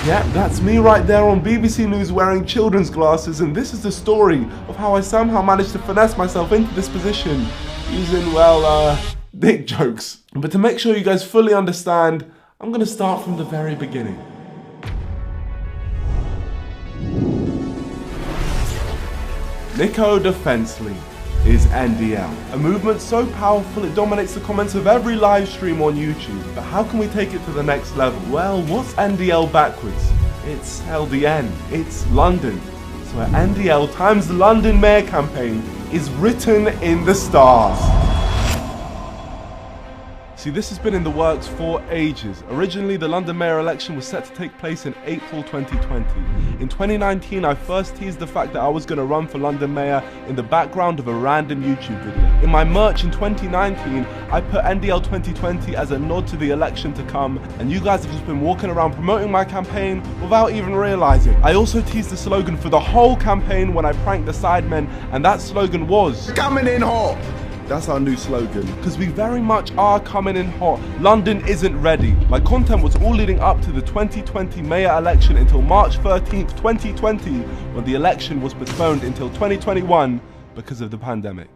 Yeah, that's me right there on BBC News wearing children's glasses, and this is the story of how I somehow managed to finesse myself into this position using, well, dick jokes. But to make sure you guys fully understand, I'm gonna start from the very beginning. Nico Defence League is NDL, a movement so powerful it dominates the comments of every live stream on YouTube. But how can we take it to the next level? Well, what's NDL backwards? It's LDN, it's London. So NDL times the London Mayor campaign is written in the stars. See, this has been in the works for ages. Originally, the London Mayor election was set to take place in April 2020. In 2019, I first teased the fact that I was going to run for London Mayor in the background of a random YouTube video. In my merch in 2019, I put NDL 2020 as a nod to the election to come, and you guys have just been walking around promoting my campaign without even realizing. I also teased the slogan for the whole campaign when I pranked the Sidemen, and that slogan was "Coming in hot." That's our new slogan, because we very much are coming in hot. London isn't ready. My content was all leading up to the 2020 mayor election until March 13th, 2020, when the election was postponed until 2021 because of the pandemic.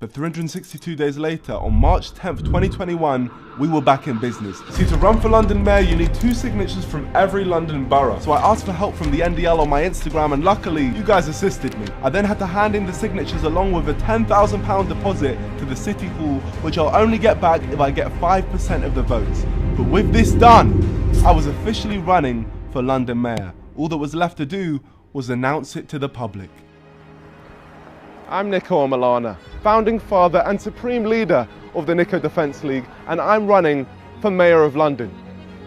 But 362 days later, on March 10th, 2021, we were back in business. See, to run for London Mayor, you need 2 signatures from every London borough. So I asked for help from the NDL on my Instagram, and luckily, you guys assisted me. I then had to hand in the signatures along with a £10,000 deposit to the City Hall, which I'll only get back if I get 5% of the votes. But with this done, I was officially running for London Mayor. All that was left to do was announce it to the public. I'm Nico Omilana, founding father and supreme leader of the Nico Defence League, and I'm running for Mayor of London.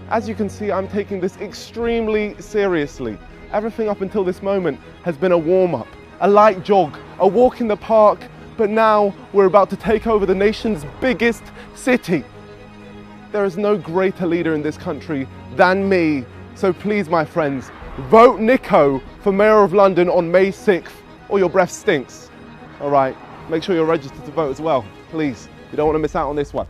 As you can see, I'm taking this extremely seriously. Everything up until this moment has been a warm-up, a light jog, a walk in the park, but now we're about to take over the nation's biggest city. There is no greater leader in this country than me, so please, my friends, vote Nico for Mayor of London on May 6th, or your breath stinks. All right, make sure you're registered to vote as well, please. You don't want to miss out on this one.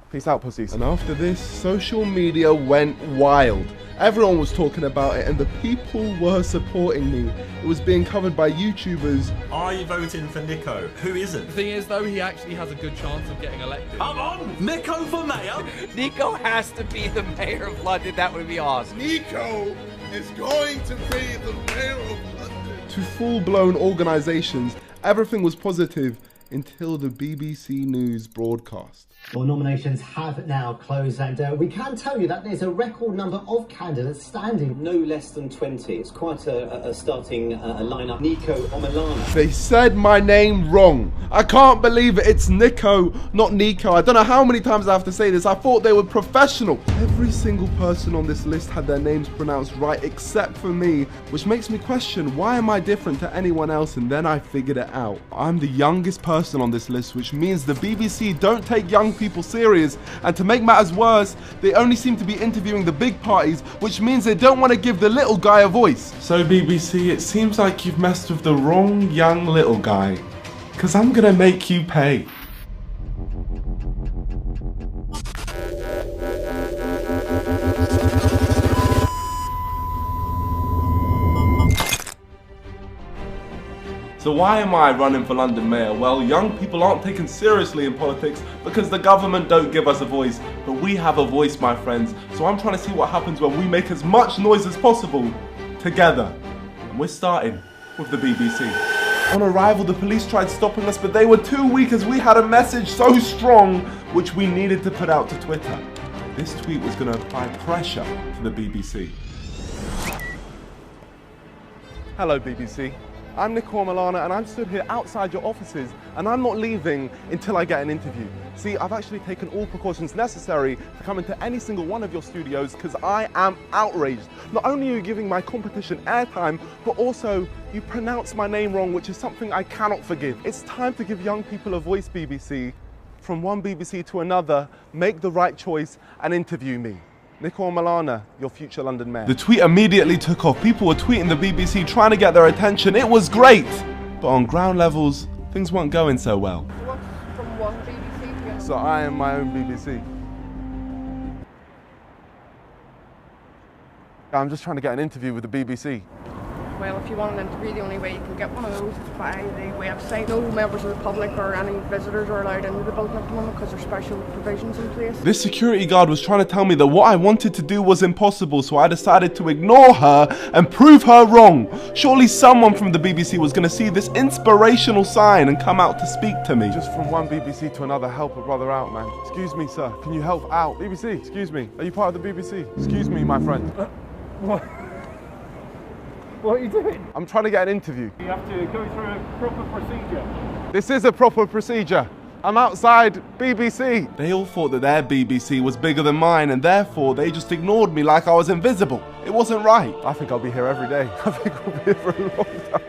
Peace out, pussies. And after this, social media went wild. Everyone was talking about it, and the people were supporting me. It was being covered by YouTubers. Are you voting for Nico? Who isn't? The thing is, though, he actually has a good chance of getting elected. Come on! Nico for mayor? Nico has to be the mayor of London. That would be awesome. Nico is going to be the mayor of London. To full-blown organisations, everything was positive until the BBC News broadcast. Well, nominations have now closed, and we can tell you that there's a record number of candidates standing. No less than 20. It's quite a starting lineup. Nico Omilana. They said my name wrong. I can't believe it. It's Nico, not Nico. I don't know how many times I have to say this. I thought they were professional. Every single person on this list had their names pronounced right except for me, which makes me question, why am I different to anyone else? And then I figured it out. I'm the youngest person on this list, which means the BBC don't take young people serious, and to make matters worse, they only seem to be interviewing the big parties, which means they don't want to give the little guy a voice. So BBC, it seems like you've messed with the wrong young little guy, because I'm gonna make you pay. So why am I running for London Mayor? Well, young people aren't taken seriously in politics because the government don't give us a voice. But we have a voice, my friends. So I'm trying to see what happens when we make as much noise as possible together. And we're starting with the BBC. On arrival, the police tried stopping us, but they were too weak as we had a message so strong which we needed to put out to Twitter. This tweet was going to apply pressure to the BBC. Hello, BBC. I'm Nico Omilana, and I'm stood here outside your offices, and I'm not leaving until I get an interview. See, I've actually taken all precautions necessary to come into any single one of your studios because I am outraged. Not only are you giving my competition airtime, but also you pronounce my name wrong, which is something I cannot forgive. It's time to give young people a voice, BBC. From one BBC to another, make the right choice and interview me. Nico Omilana, your future London Mayor. The tweet immediately took off. People were tweeting the BBC, trying to get their attention. It was great. But on ground levels, things weren't going so well. From one BBC to So I am my own BBC. I'm just trying to get an interview with the BBC. Well, if you want an interview, the only way you can get one of those is by the website. No members of the public or any visitors are allowed into the building at the moment because there's special provisions in place. This security guard was trying to tell me that what I wanted to do was impossible, so I decided to ignore her and prove her wrong. Surely someone from the BBC was going to see this inspirational sign and come out to speak to me. Just from one BBC to another, help a brother out, man. Excuse me, sir. Can you help out? BBC, excuse me. Are you part of the BBC? Excuse me, my friend. What? What are you doing? I'm trying to get an interview. You have to go through a proper procedure. This is a proper procedure. I'm outside BBC. They all thought that their BBC was bigger than mine, and therefore they just ignored me like I was invisible. It wasn't right. I think I'll be here every day. I think I'll be here for a long time.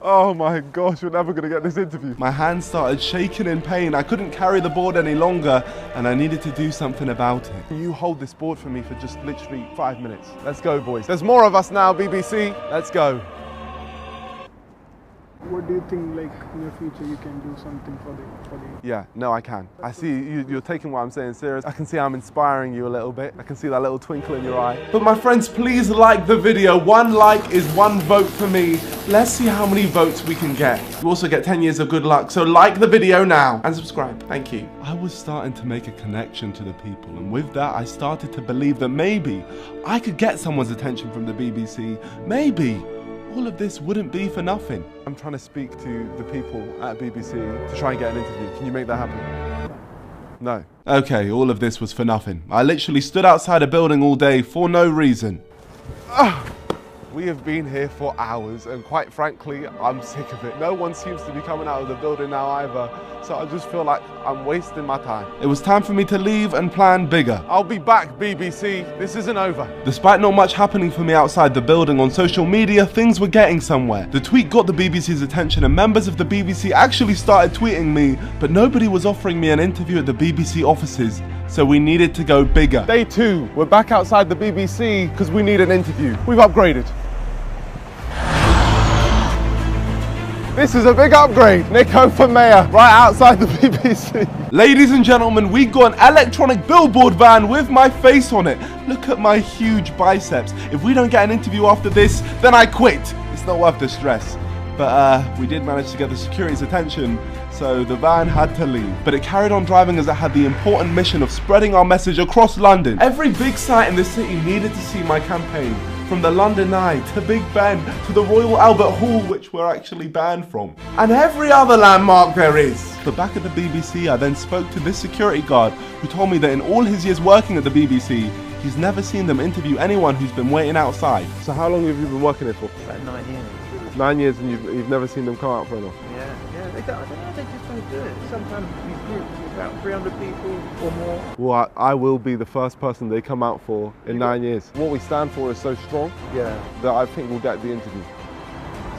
Oh my gosh, we're never gonna get this interview. My hands started shaking in pain. I couldn't carry the board any longer, and I needed to do something about it. Can you hold this board for me for just literally 5 minutes? Let's go, boys. There's more of us now, BBC. Let's go. What do you think, like, in your future you can do something for the... Yeah, no, I can. I see you're taking what I'm saying serious. I can see I'm inspiring you a little bit. I can see that little twinkle in your eye. But my friends, please like the video. 1 like is 1 vote for me. Let's see how many votes we can get. You also get 10 years of good luck, so like the video now and subscribe. Thank you. I was starting to make a connection to the people, and with that, I started to believe that maybe I could get someone's attention from the BBC. Maybe all of this wouldn't be for nothing. I'm trying to speak to the people at BBC to try and get an interview. Can you make that happen? No. Okay, all of this was for nothing. I literally stood outside a building all day for no reason. We have been here for hours, and quite frankly, I'm sick of it. No one seems to be coming out of the building now either, so I just feel like I'm wasting my time. It was time for me to leave and plan bigger. I'll be back, BBC. This isn't over. Despite not much happening for me outside the building, on social media, things were getting somewhere. The tweet got the BBC's attention, and members of the BBC actually started tweeting me, but nobody was offering me an interview at the BBC offices, so we needed to go bigger. Day 2, we're back outside the BBC because we need an interview. We've upgraded. This is a big upgrade. Nico for mayor, right outside the BBC. Ladies and gentlemen, we got an electronic billboard van with my face on it. Look at my huge biceps. If we don't get an interview after this, then I quit. It's not worth the stress. But we did manage to get the security's attention, so the van had to leave. But it carried on driving as it had the important mission of spreading our message across London. Every big site in the city needed to see my campaign. From the London Eye, to Big Ben, to the Royal Albert Hall, which we're actually banned from, and every other landmark there is. But back at the BBC, I then spoke to this security guard who told me that in all his years working at the BBC, he's never seen them interview anyone who's been waiting outside. So how long have you been working here for? About 9 years. 9 years, and you've never seen them come out for enough? Yeah, they don't, I don't know, they just don't do it. Sometimes these groups, about 300 people or more. Well, I will be the first person they come out for in 9 years. What we stand for is so strong that I think we'll get the interview.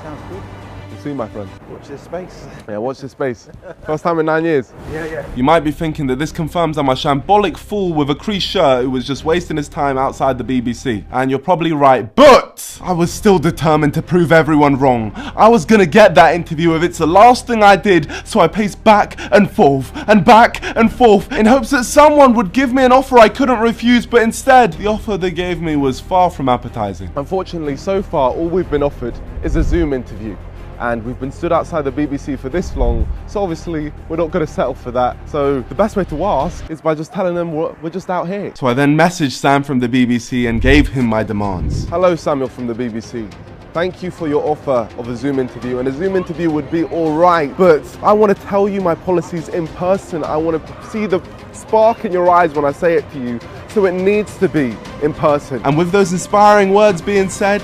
Sounds good. We'll see, my friend. Watch this space. Yeah, watch this space. First time in 9 years. Yeah. You might be thinking that this confirms I'm a shambolic fool with a creased shirt who was just wasting his time outside the BBC. And you're probably right, but I was still determined to prove everyone wrong. I was gonna get that interview if it's the last thing I did, so I paced back and forth in hopes that someone would give me an offer I couldn't refuse, but instead, the offer they gave me was far from appetizing. Unfortunately, so far, all we've been offered is a Zoom interview. And we've been stood outside the BBC for this long, so obviously we're not going to settle for that. So the best way to ask is by just telling them we're just out here. So I then messaged Sam from the BBC and gave him my demands. Hello, Samuel from the BBC. Thank you for your offer of a Zoom interview, and a Zoom interview would be all right, but I want to tell you my policies in person. I want to see the spark in your eyes when I say it to you, so it needs to be in person. And with those inspiring words being said,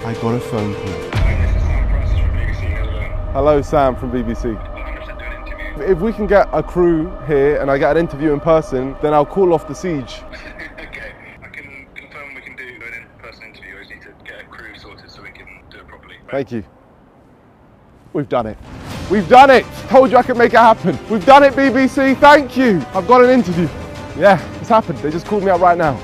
I got a phone call. Hello, Sam from BBC. If we can get a crew here and I get an interview in person, then I'll call off the siege. Okay, I can confirm we can do an in-person interview. I just need to get a crew sorted so we can do it properly. Thank you. We've done it. We've done it! Told you I could make it happen. We've done it, BBC. Thank you. I've got an interview. Yeah, it's happened. They just called me up right now.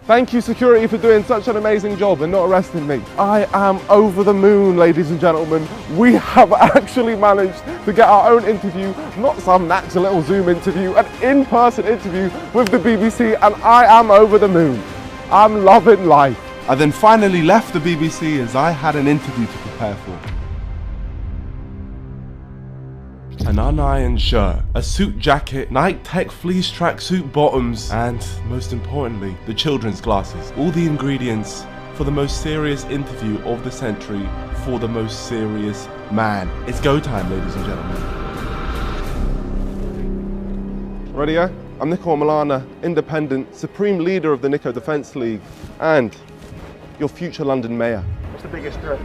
Thank you, security, for doing such an amazing job and not arresting me. I am over the moon, ladies and gentlemen. We have actually managed to get our own interview, not some natural little Zoom interview, an in-person interview with the BBC, and I am over the moon. I'm loving life. I then finally left the BBC as I had an interview to prepare for. An unironed shirt, a suit jacket, Nike Tech fleece tracksuit bottoms, and most importantly, the children's glasses. All the ingredients for the most serious interview of the century for the most serious man. It's go time, ladies and gentlemen. Ready, yeah? I'm Nico Omilana, independent, supreme leader of the Nico Defence League, and your future London mayor. What's the biggest threat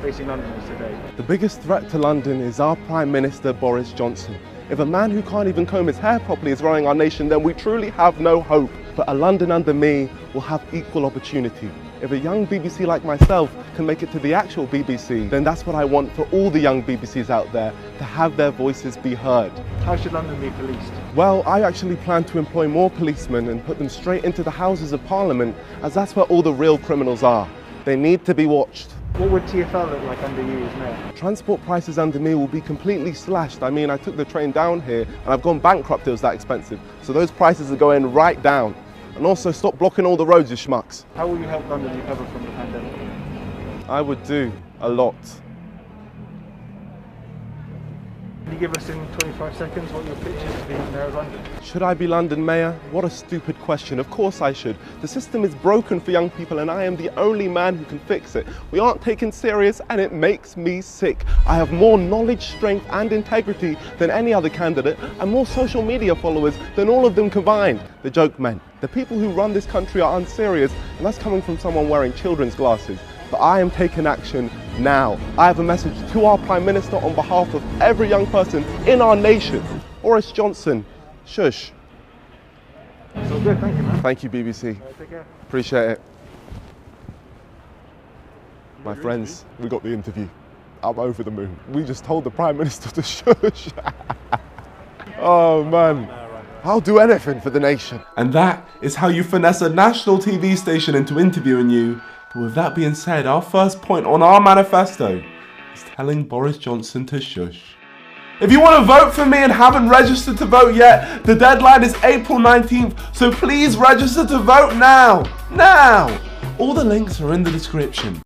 facing Londoners today? The biggest threat to London is our Prime Minister, Boris Johnson. If a man who can't even comb his hair properly is running our nation, then we truly have no hope. But a London under me will have equal opportunity. If a young BBC like myself can make it to the actual BBC, then that's what I want for all the young BBCs out there, to have their voices be heard. How should London be policed? Well, I actually plan to employ more policemen and put them straight into the Houses of Parliament, as that's where all the real criminals are. They need to be watched. What would TfL look like under you as mayor? Transport prices under me will be completely slashed. I mean, I took the train down here and I've gone bankrupt, it was that expensive. So those prices are going right down. And also stop blocking all the roads, you schmucks. How will you help London recover from the pandemic? I would do a lot. Can you give us in 25 seconds what your pitch is to be mayor of London? Should I be London mayor? What a stupid question. Of course I should. The system is broken for young people and I am the only man who can fix it. We aren't taken serious and it makes me sick. I have more knowledge, strength and integrity than any other candidate and more social media followers than all of them combined. The joke meant, the people who run this country are unserious, and that's coming from someone wearing children's glasses. But I am taking action now. I have a message to our Prime Minister on behalf of every young person in our nation. Boris Johnson, shush. That's all good, thank you, man. Thank you, BBC. Take care. Appreciate it. My friends, we got the interview. I'm over the moon. We just told the Prime Minister to shush. Oh man. I'll do anything for the nation. And that is how you finesse a national TV station into interviewing you. But with that being said, our first point on our manifesto is telling Boris Johnson to shush. If you want to vote for me and haven't registered to vote yet, the deadline is April 19th, so please register to vote now. Now! All the links are in the description.